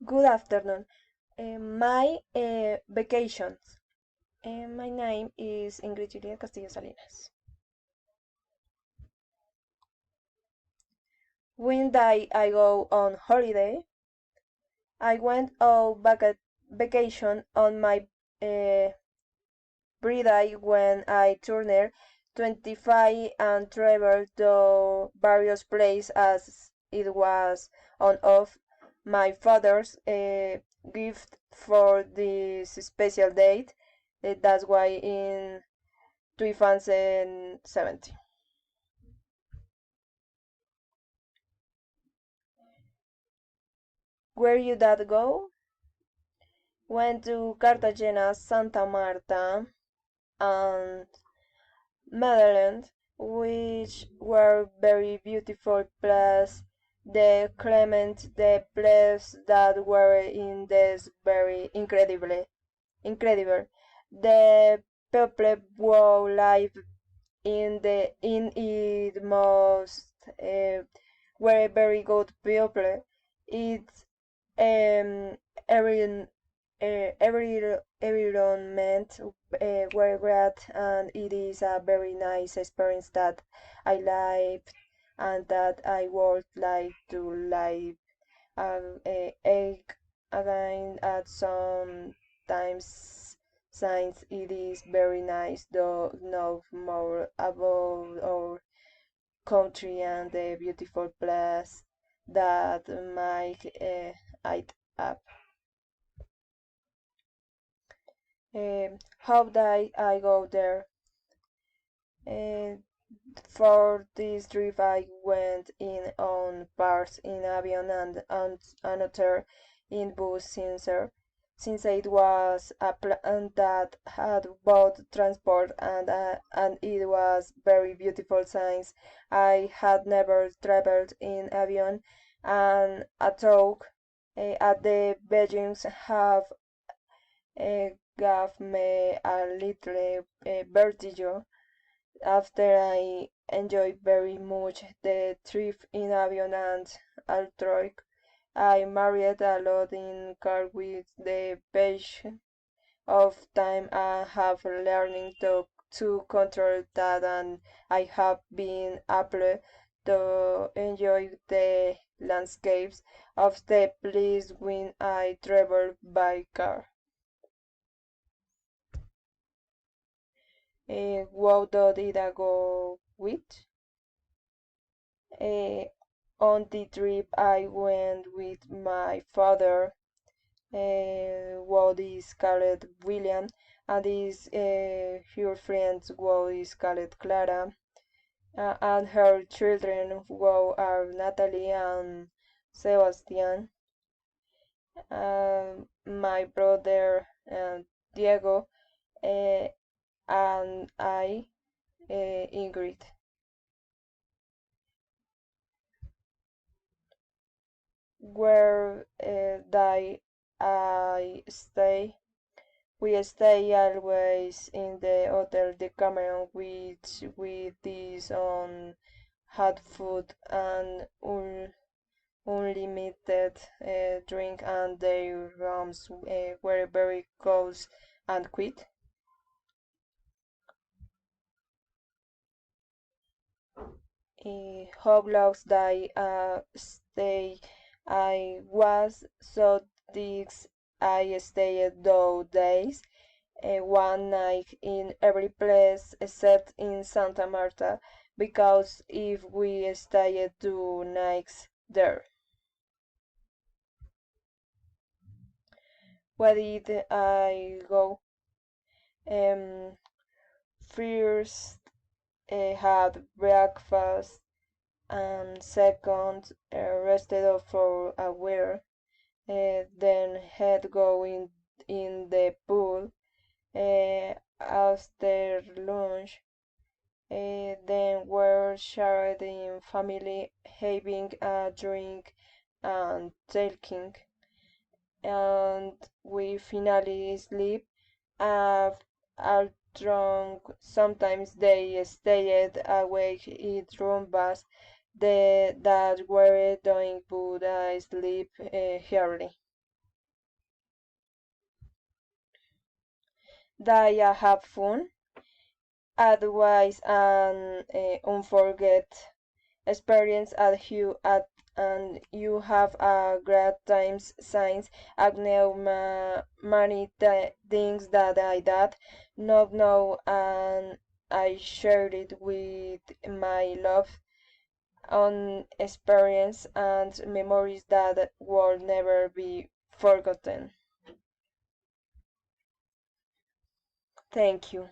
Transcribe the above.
Good afternoon. My vacations. My name is Ingrid Juliet Castillo Salinas. When I go on holiday, I went on vacation on my uh, birthday when I turned 25 and traveled to various places as it was one of my father's gift for this special date. That's why in 2017. Where you that go? Went to Cartagena, Santa Marta, and Medellin, which were very beautiful places. The places that were in this very incredible. The people were live in it most were very good people. It's um every every environment were great, and it is a very nice experience that I like and that I would like to live egg again at some times, since it is very nice to know more about our country and the beautiful place that make it up. How did I go there? Uh, for this trip, I went in on parts in avion and another in bus since it was a plan that had both transport and it was very beautiful since I had never traveled in avion, and a talk at the Beijing's have uh, gave me a little vertigo. After I enjoyed very much the trip in avion and Altroic, I married a lot in car with the patient of time I have learning to control that, and I have been able to enjoy the landscapes of the place when I travel by car. What did I go with? Uh, on the trip I went with my father, what is called William, and his her friends what is called Clara, and her children who are Natalie and Sebastian, my brother Diego, uh, and I, Ingrid. Where did I stay? We stay always in the Hotel de Cameron, which with this on hot food and unlimited drink, and their rooms were very cozy and quiet. How long did I stay? I was so this I stayed those days, one night in every place except in Santa Marta, because if we stayed 2 nights there. Where did I go? Um, First, had breakfast, and second, rested for a while. Then had go in the pool. After lunch, then were shared in family, having a drink and talking, and we finally sleep. Uh, are drunk. Sometimes they stayed awake in rooms that were doing, but I sleep early. that I have fun, advice, and unforget experience at and you have a great times since I know many things that I did not know, and I shared it with my love on experience and memories that will never be forgotten. Thank you.